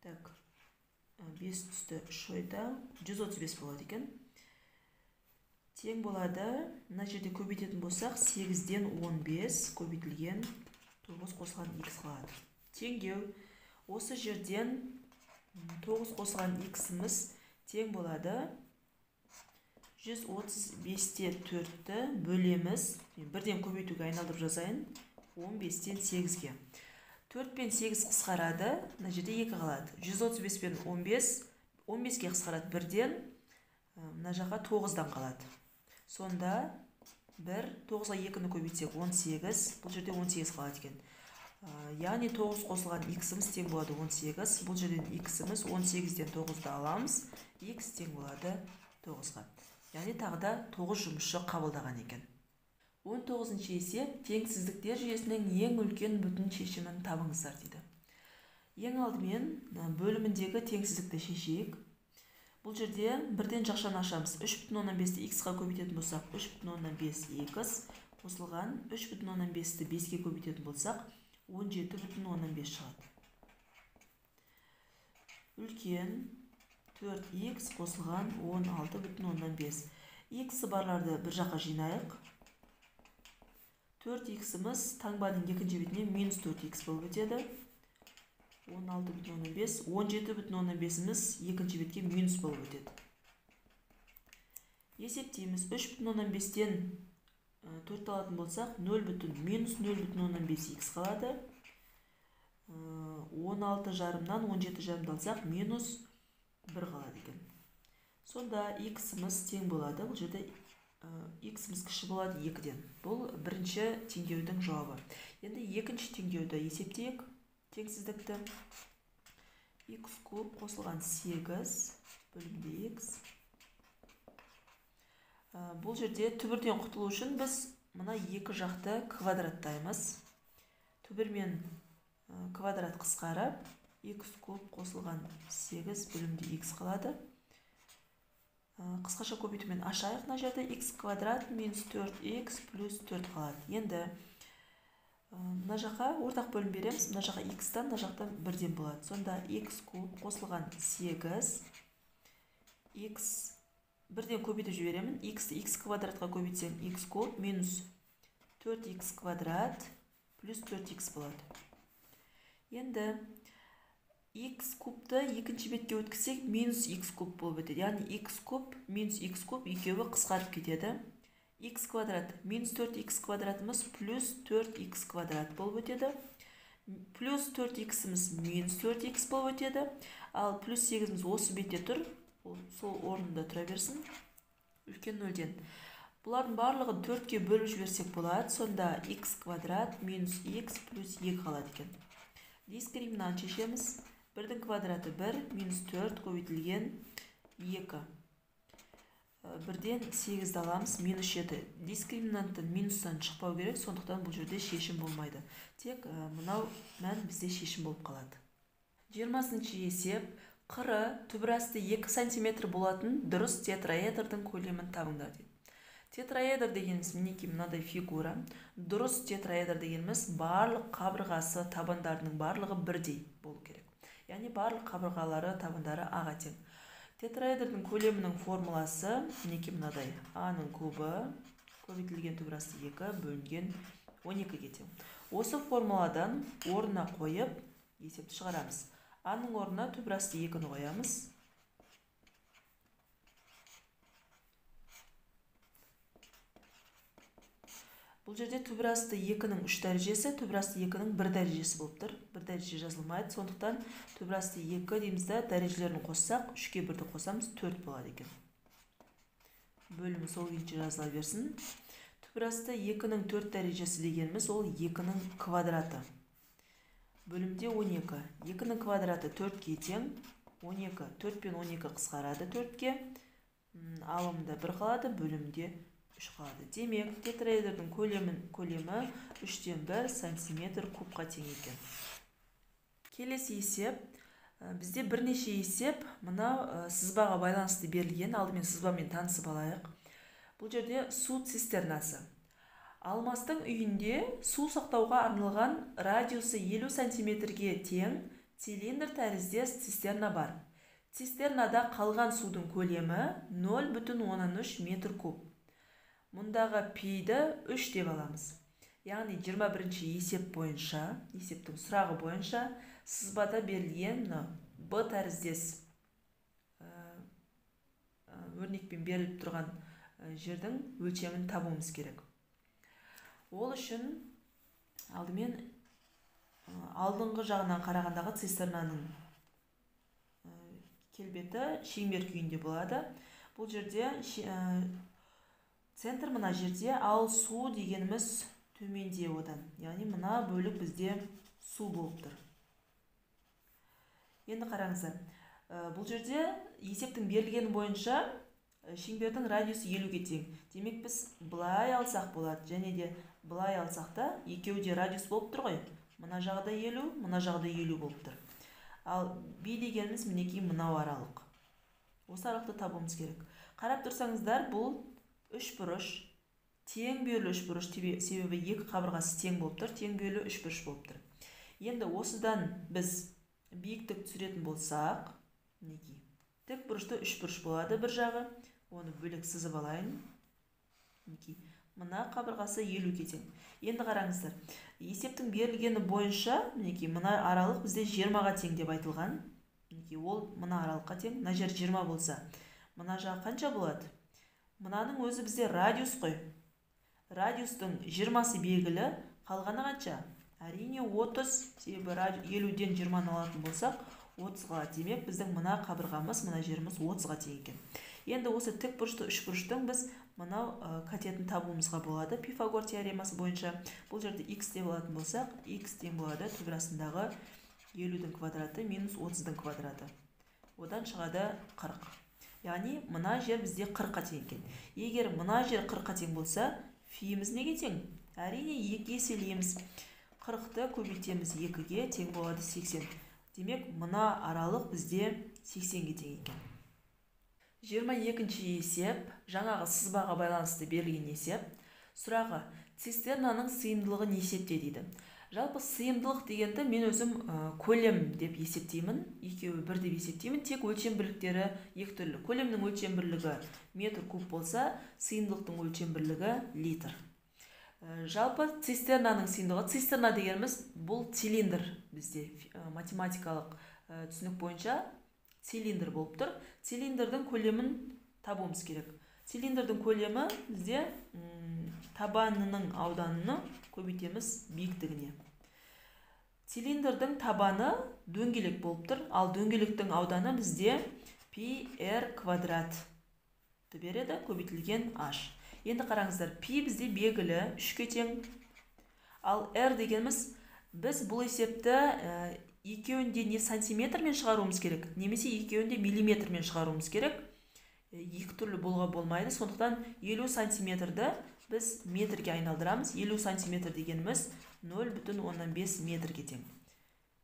5 түсті 3 ойда 135 болады екен. Тең болады, мына жерде көбейтетін болсақ, 8-ден 15 көбейтілген 9 қосылған x қалады. Теңдеу, осы жерден 9 қосылған x-іміз тең болады 135-те 4-ті бөлеміз, бірден көбейтуге айналдырып жазайын, 15-тен 8-ге. 4 пен 8 қысқарады, мына жерде 2 қалады. 135 пен 15-ге қысқарады бірден, мына жаққа 9-дан қалады. Сонда 1, 9-ға 2-ні көбейтсек 18, бұл жерде 18 қалады екен. Яғни 9 қосылған x-іміз тең болады 18, бұл жерден x-іміз 18-ден 9-ды аламыз, x тең болады 9-ға. Яғни тағы да 9 жұмысшы қабылдаған екен. 19-ші есеп теңсіздіктер жүйесінің ең үлкен бүтін шешімін табыңыздар дейді. Ең алдымен бөліміндегі теңсіздікті шешейік. Бұл жерде бірден жақшаны ашамыз. 3,5-ті x-қа көбейтетін болсақ 3,5x қосылған 3,5-ті 5-ке көбейтетін болсақ 17,5 шығады. Үлкен 4x қосылған 16,5. X барларды бір жаққа жинайық. 4x-іміз таңбаның екінші бетіне минус 4x болып өтеді. 16,5. 17,5-іміз екінші бетке минус болып өтеді. Есептейміз. 3,5-тен 4 алатын болсақ, минус 0,5x қалады. 16 жарымнан 17 жарымды алсақ, минус 1 қалады екен. Сонда x-іміз тең болады. Бұл жерде x-іміз кіші болады 2-ден. Бұл бірінші теңдеудің жауабы. Енді екінші теңдеуді есептейік. Теңсіздікті x куб қосылған 8 бөлімде x. Бұл жерде түбірден құтылу үшін біз мына екі жақты квадраттаймыз. Түбір мен квадрат қысқарып, x куб қосылған 8 бөлімде x қалады. Қысқаша көбейтумен ашайық. Мына жерде x квадрат минус 4x плюс 4 қалады. Енді мына жаққа ортақ бөлім береміз. Мына жаққа x-тан, мына жақтан 1-ден болады. Сонда x куб қосылған 8 x 1-ден көбейтіп жіберемін. x-ті x квадратқа көбейтсем x куб минус 4x квадрат плюс 4x болады. Енді x кубты екінші бетке өткізсек минус x куб болып өтеді. Яғни x куб минус x куб екеуі қысқарып кетеді. X квадрат минус 4x квадратымыз плюс 4x квадрат болып өтеді. Плюс 4x'іміз минус 4x болып өтеді. Ал плюс 8'іміз осы бетте тұр. Сол орнында тұра берсін. Үлкен 0-ден. Бұлардың барлығын 4-ке бөліп жіберсек болады. Сонда x квадрат минус x плюс 2 қалады екен. Дискриминант шешеміз. 1-дің квадраты 1, минус 4 көбейтілген 2. 1-ден 8-ді аламыз, минус 7. Дискриминанттың минустан шықпау керек, сондықтан бұл жерде шешім болмайды. Тек мынау мән бізде шешім болып қалады. 20-ші есеп. Қыры түбірасты 2 см болатын дұрыс тетраэдрдің көлемін табыңдар дейді. Тетраэдр дегеніміз мінекей мынадай фигура. Дұрыс тетраэдр дегеніміз барлық қабырғасы, табандарының барлығы бірдей болу керек. Яғни барлық қабырғалары, табандары аға тең. Тетраэдрдің көлемінің формуласы мінекей мынадай. А-ның кубы көбейтілген түбірасты 2 бөлінген 12-ге тең. Осы формуладан орнына қойып есепті шығарамыз. А-ның орнына түбірасты 2-ні қоямыз. Бұл жерде түбірасты 2-ның 3 дәрежесі, түбірасты 2-ның 1 дәрежесі болып тұр. 1 дәреже жазылмайды. Сондықтан түбірасты 2 деймізді дәрежелерін қоссақ, 3-ке 1-ді қосамыз, 4 болады екен. Бөлімі сол күйінше жазыла берсін. Түбірасты 2-ның 4 дәрежесі дегеніміз ол 2-ның квадраты. Бөлімде 12. 2-ның квадраты 4-ке тең. 12. 4 пен 12 қысқарады 4-ке. Алымында 1 қалады, бөлімде 3 қалады. Демек, тетраэдрдің көлемі 3-тен 1 сантиметр кубқа тең екен. Келесі есеп. Бізде бірнеше есеп мына сызбаға байланысты берілген. Алдымен сызбамен танысып алайық. Бұл жерде су цистернасы. Алмастың үйінде су сақтауға арналған радиусы 50 сантиметрге тең цилиндр тәріздес цистерна бар. Цистернада қалған судың көлемі 0,13 метр куб. Мұндағы пейді 3 деп аламыз. Яғни 21-ші есеп бойынша, есептің сұрағы бойынша сызбада берілген Б тәріздес өрнекпен беріліп тұрған жердің өлшемін табуымыз керек. Ол үшін алдымен алдыңғы жағынан қарағандағы цистернаның келбеті шеңбер күйінде болады. Бұл жерде центр мына жерде, ал су дегеніміз төменде одан. Яғни мына бөлік бізде су болып тұр. Енді қараңыздар. Бұл жерде есептің берілгені бойынша шеңбердің радиусы 50-ге тең. Демек біз былай алсақ болады, және де былай алсақ та екеуі де радиус болып тұр ғой. Мына жағда 50, мына жағда 50 болып тұр. Ал B дегеніміз мінекей мынау аралық. Осы аралықты табуымыз керек. Қарап тұрсаңыздар, бұл үшбұрыш, тең бөлі үшбұрыш, себебі екі қабырғасы тең болып тұр, тең бөлі үшбұрыш болып тұр. Енді осыдан біз биіктік түсіретін болсақ, мінекей тік бұрышты үшбұрыш болады бір жағы, оны бөлек сызып алайын. Мінекей мына қабырғасы 50-ге тең. Енді қараңыздар, есептің берілгені бойынша, мінекей мына аралық бізде 20-ға тең деп айтылған. Мінекей ол мына аралыққа тең, мына жер 20 болса, мына жағы қанша болады? Мынаның өзі бізде радиус қой. Радиустың 20-сы белгілі, қалғаны қанша? Әрине 30, себебі 50-ден 20-ны алатын болсақ, 30-ға. Демек біздің мына қабырғамыз, мына жеріміз 30-ға тең екен. Енді осы тік бұрышты үшбұрыштың біз мынау катетін табуымызға болады. Пифагор теоремасы бойынша бұл жерде x деп алатын болсақ, x тең болады түбірасындағы 50-дің квадраты минус 30-дің квадраты. Одан шығады 40. Яғни мына жер бізде 40-қа тең екен. Егер мына жер 40-қа тең болса, фиіміз неге тең? Әрине 2 еселейміз. 40-ты көбейтеміз 2-ге, тең болады 80. Демек, мына аралық бізде 80-ге тең екен. 22-ші есеп, жаңағы сызбаға байланысты берілген есеп. Сұрағы, цистернаның сыйымдылығын есепте дейді. Жалпы сыйымдылық дегенді мен өзім көлем деп есептеймін, екеуі бір деп есептеймін, тек өлшем бірліктері екі түрлі. Көлемнің өлшем бірлігі метр куб болса, сыйымдылықтың өлшем бірлігі литр. Жалпы цистернаның сыйымдылығы, цистерна дегеніміз бұл цилиндр бізде математикалық түсінік бойынша цилиндр болып тұр. Цилиндрдің көлемін табуымыз керек. Цилиндрдің көлемі бізде табанының ауданını көбейтеміз биіктігіне. Цилиндрдің табаны дөңгелек болып тұр, ал дөңгелектің ауданы бізде πr квадрат береді, көбейтілген h. Енді қараңыздар, π бізде белгілі 3-ке тең. Ал r дегеніміз, біз бұл есепті екеуінде не сантиметрмен шығаруымыз керек, немесе екеуінде миллиметрмен шығаруымыз керек. Екі түрлі болуға болмайды, сондықтан 50 сантиметрді біз метрге айналдырамыз. 50 сантиметр дегеніміз 0,5 метрге тең.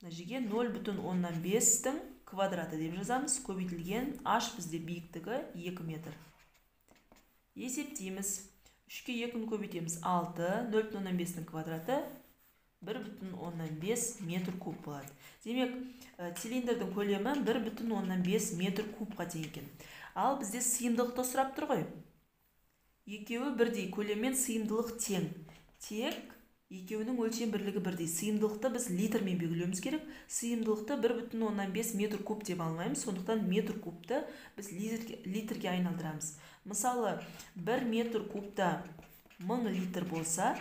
Мына жерге 0,5-тің квадраты деп жазамыз. Көбейтілген h бізде биіктігі 2 метр. Есептейміз. 3-ке 2-ні көбейтеміз 6, 0,5-тің квадраты 1,5 метр куб болады. Демек, цилиндрдің көлемі 1,5 метр кубқа тең екен. Ал бізде сыйымдылықты сұрап тұр ғой. Екеуі бірдей, көлеммен сыйымдылық тең. Тек екеуінің өлшем бірлігі бірдей. Сыйымдылықты біз литрмен белгілеуіміз керек. Сыйымдылықты 1,5 метр куб деп алмаймыз. Сондықтан метр кубты біз литрге айналдырамыз. Мысалы, 1 метр кубта 1000 литр болса,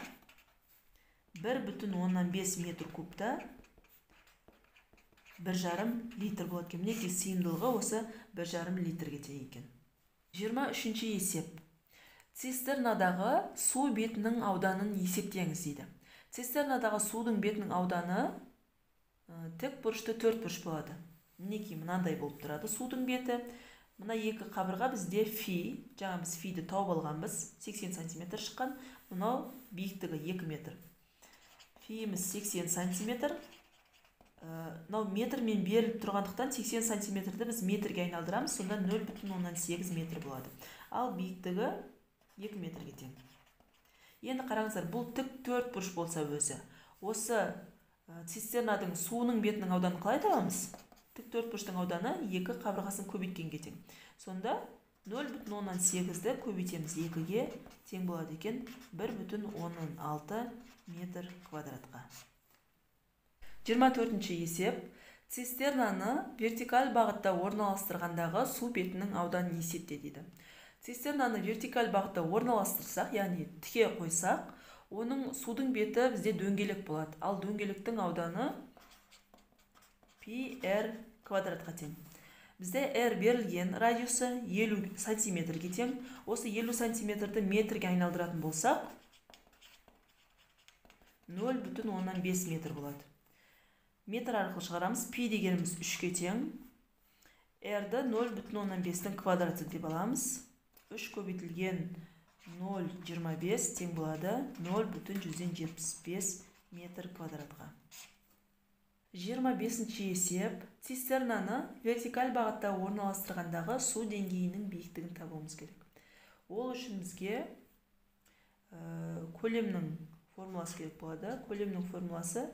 1,5 метр кубта 1,5 литр болады екен. Мінекей сыйымдылығы осы 1,5 литрге тең екен. 23-ші есеп. Цистернадағы су бетінің ауданын есептеңіз дейді. Цистернадағы судың бетінің ауданы тік бұрышты төртбұрыш болады. Мінекей мынандай болып тұрады судың беті. Мына екі қабырға бізде фи, жаңа біз фиді тауып алғанбыз, 80 см шыққан, мынау биіктігі 2 метр. Фиіміз 80 см. Мынау метрмен беріліп тұрғандықтан 80 см-ді біз метрге айналдырамыз, сонда 0,8 метр болады. Ал биіктігі 2 метрге тең. Енді қараңыздар, бұл тік төртбұрыш болса өзі. Осы цистернаның суының бетінің ауданын қалай табамыз? Тік төртбұрыштың ауданы 2 қабырғасын көбейткенге тең. Сонда 0,8-ді көбейтеміз 2-ге тең болады екен 1,6 метр квадратқа. 24-ші есеп. Цистернаны вертикаль бағытта орналастырғандағы су бетінің ауданын есепте дейді. Цистернаны вертикаль бағытта орналастырсақ, яғни тіке қойсақ, оның судың беті бізде дөңгелек болады. Ал дөңгелектің ауданы πr квадратқа тең. Бізде r берілген, радиусы 50 сантиметрге тең. Осы 50 сантиметрді метрге айналдыратын болсақ, 0,5 метр болады. Метр арқылы шығарамыз, π дегеніміз 3-ке тең. R-ді 0,5-тің квадраты деп аламыз. 3 көбейтілген 0,25 тең болады 0,175 метр квадратқа. 25-ші есеп. Цистернаны вертикаль бағытта орналастырғандағы су деңгейінің биіктігін табуымыз керек. Ол үшін бізге көлемнің формуласы керек болады. Көлемнің формуласы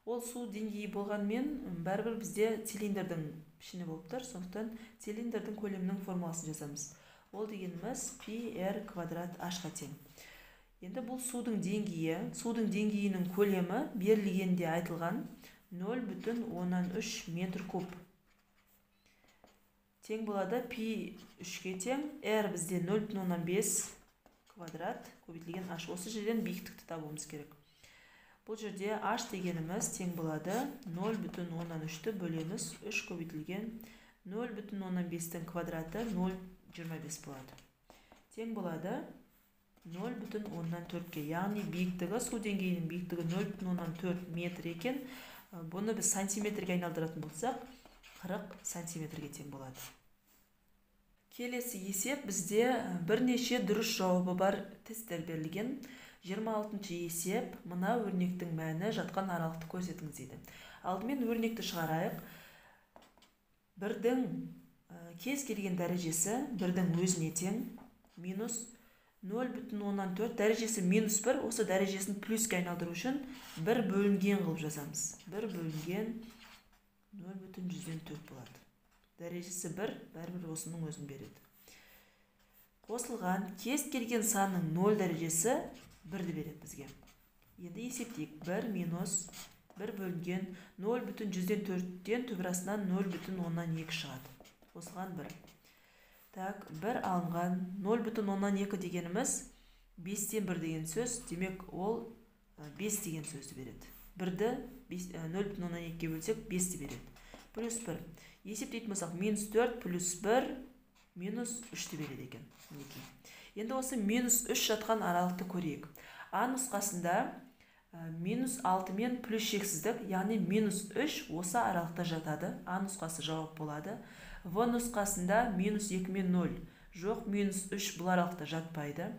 ол су деңгейі болғанмен бәрібір бізде цилиндрдің пішіні болып тұр. Сондықтан цилиндрдің көлемінің формуласын жазамыз. Ол дегеніміз πr квадрат h-ға тең. Енді бұл судың деңгейінің көлемі берілгенде айтылған 0,13 метр куб. Тең болады π 3-ке тең, r бізде 0,15 квадрат көбейтілген h. Осы жерден биіктікті табуымыз керек. Бұл жерде h дегеніміз тең болады 0,13-ті бөлеміз 3 көбейтілген 0,15-тің квадраты 0,25 болады. Тең болады 0,14-ке. Яғни биіктігі, су деңгейінің биіктігі 0,14 метр екен. Бұны біз сантиметрге айналдыратын болсақ, 40 сантиметрге тең болады. Келесі есеп бізде бірнеше дұрыс жауабы бар тесттер берілген. 26-ші есеп, мына өрнектің мәні жатқан аралықты көрсетіңіз дейді. Алдымен өрнекті шығарайық. Бірдің кез келген дәрежесі бірдің өзіне тең, минус 0,14, дәрежесі минус 1, осы дәрежесін плюске айналдыру үшін 1 бөлінген қылып жазамыз. 1 бөлінген 0,104 болады. Дәрежесі 1, бәрібір осының өзін береді. Қосылған кез келген санның 0 дәрежесі 1-ді береді бізге. Енді есептейік. 1 минус 1 бөлінген 0,104-тен түбірасынан 0,2 шығады. Қосылған 1. Так, 1 алынған 0,2 дегеніміз 5-тен 1 деген сөз, демек ол 5 деген сөзді береді. 1-ді 0,2-ге бөлсек 5-ті береді. Плюс 1. Есептейтін болсақ, минус 4 плюс 1 минус 3-ті береді екен. Енді осы минус 3 жатқан аралықты көрейік. А нұсқасында минус 6 мен плюс шексіздік, яғни минус 3 осы аралықта жатады. А нұсқасы жауап болады. В нұсқасында минус 2 мен 0. Жоқ, минус 3 бұл аралықта жатпайды.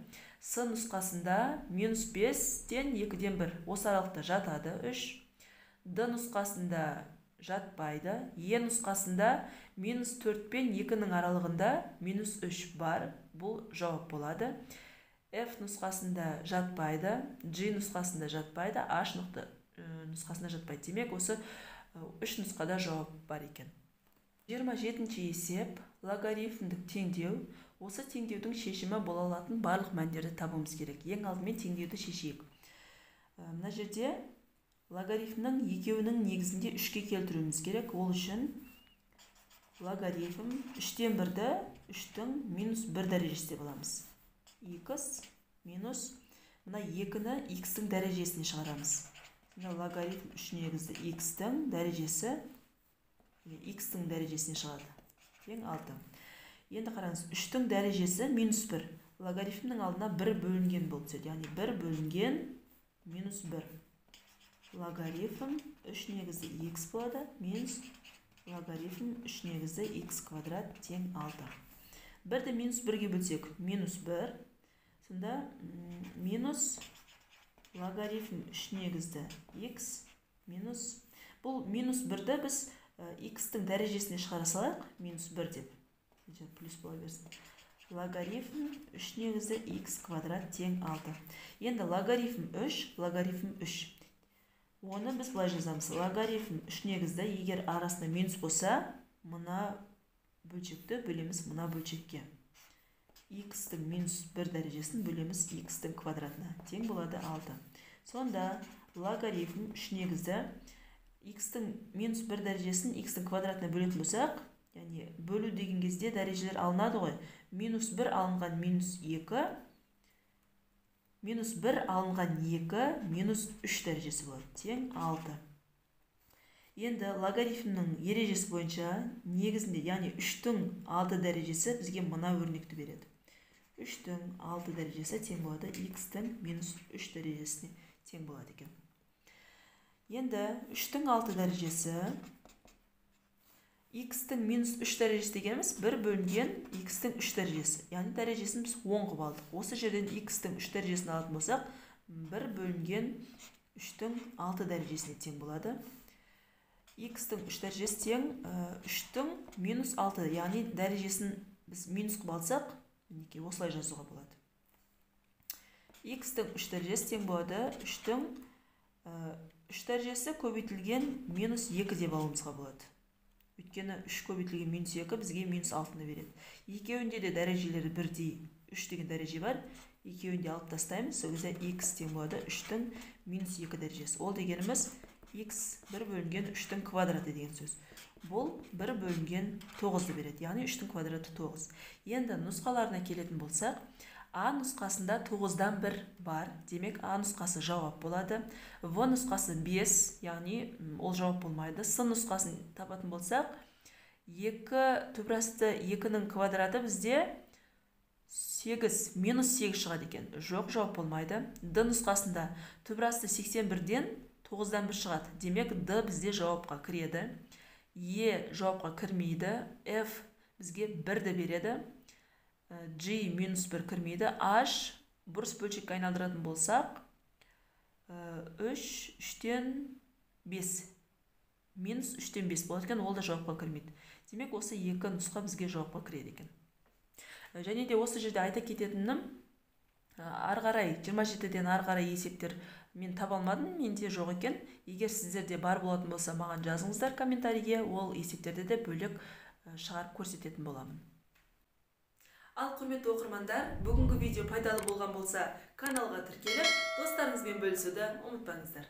С нұсқасында минус 5-тен 2-ден 1. Осы аралықта жатады 3. Д нұсқасында жатпайды. Е нұсқасында минус 4 пен 2-нің аралығында минус 3 бар. Бұл жауап болады. F нұсқасында жатпайды. G нұсқасында жатпайды. H нұсқасында жатпайды. Демек, осы 3 нұсқада жауап бар екен. 27-ші есеп, логарифмдік теңдеу. Осы теңдеудің шешімі бола алатын барлық мәндерді табуымыз керек. Ең алдымен теңдеуді шешейік. Мына жерде логарифмнің екеуінің негізінде 3-ке келтіруіміз керек. Ол үшін логарифм 3-тен 1-ді 3-тің минус 1 дәрежесі деп аламыз. X минус мына 2-ні x-тің дәрежесіне шығарамыз. Логарифм 3 негізді x-тің дәрежесі x-тің дәрежесіне шығады. Тең 6. Енді қараңыз, 3-тің дәрежесі минус 1. Логарифмнің алдына 1 бөлінген болып түседі. Яғни 1 бөлінген минус 1. Логарифм 3 негізді x болады. Минус логарифм 3 негізді x квадрат тең 6. 1-ді минус 1-ге бөлсек, минус 1. Сонда минус логарифм 3 негізді x минус. Бұл минус 1-ді біз x-тің дәрежесіне шығара салайық, минус 1 деп. Плюс бола берсін. Логарифм 3 негізді x квадрат тең 6. Енді логарифм 3, логарифм 3. Оны біз былай жазамыз. Логарифм 3 негізді, егер арасында минус болса, мына бөлшекті бөлеміз мына бөлшекке. X-тің минус 1 дәрежесін бөлеміз x-тің квадратына. Тең болады 6. Сонда логарифм 3 негізді x-тің минус 1 дәрежесін x-тің квадратына бөлетін болсақ, яғни бөлу деген кезде дәрежелер алынады ғой. Минус 1 алынған минус 2, минус 1 алынған 2, минус 3 дәрежесі болады. Тең 6. Енді логарифмнің ережесі бойынша негізінде, яғни 3-тің 6 дәрежесі бізге мына өрнекті береді. 3-тің 6 дәрежесі тең болады x-тің минус 3 дәрежесіне тең болады екен. Енді 3-тің 6 дәрежесі x-тің минус 3 дәрежесі дегеніміз 1 бөлінген x-тің 3 дәрежесі. Яғни дәрежесін біз 10 қылып алдық. Осы жерден x-тің 3 дәрежесін алатын болсақ, 1 бөлінген 3-тің 6 дәрежесіне тең болады. X-тің 3 дәрежесі тең 3-тің минус 6. Яғни дәрежесін біз минус қылып алсақ, осылай жазуға болады. X-тің 3 дәрежесі тең болады 3-тің 3 дәрежесі көбейтілген минус 2 деп алуымызға болады. Өйткені 3 көбейтілген минус 2 бізге минус 6-ны береді. Екеуінде де дәрежелері бірдей 3 деген дәреже бар. Екеуінде алып тастаймыз. Сол кезде x тең болады 3-тің минус 2 дәрежесі. Ол дегеніміз x 1 бөлінген 3-тің квадраты деген сөз. Бұл 1 бөлінген 9-ды береді. Яғни 3-тің квадраты 9. Енді нұсқаларына келетін болсақ, А нұсқасында 9-дан 1 бар. Демек, А нұсқасы жауап болады. В нұсқасы 5, яғни ол жауап болмайды. С нұсқасын табатын болсақ, 2 түбірасты 2-нің квадраты бізде 8, минус 8 шығады екен. Жоқ, жауап болмайды. Д нұсқасында түбірасты 81-ден 9-дан 1 шығады. Демек, Д бізде жауапқа кіреді. Е жауапқа кірмейді. Ф бізге 1-ді береді. G минус 1 кірмейді. H бұрыс бөлшекке айналдыратын болсақ, 3-3-тен 5. Минус 3-тен 5 болады екен, ол да жауапқа кірмейді. Демек, осы екі нұсқа бізге жауапқа кіреді екен. Және де осы жерде айта кететінім, арғарай 27-ден арғарай есептер мен таба алмадым, менде жоқ екен. Егер сіздерде бар болатын болса, маған жазыңыздар комментарийге, ол есептерді де бөлек шығарып көрсететін боламын. Ал құрметті оқырмандар, бүгінгі видео пайдалы болған болса, каналға тіркеліп, достарыңызбен бөлісуді ұмытпаңыздар.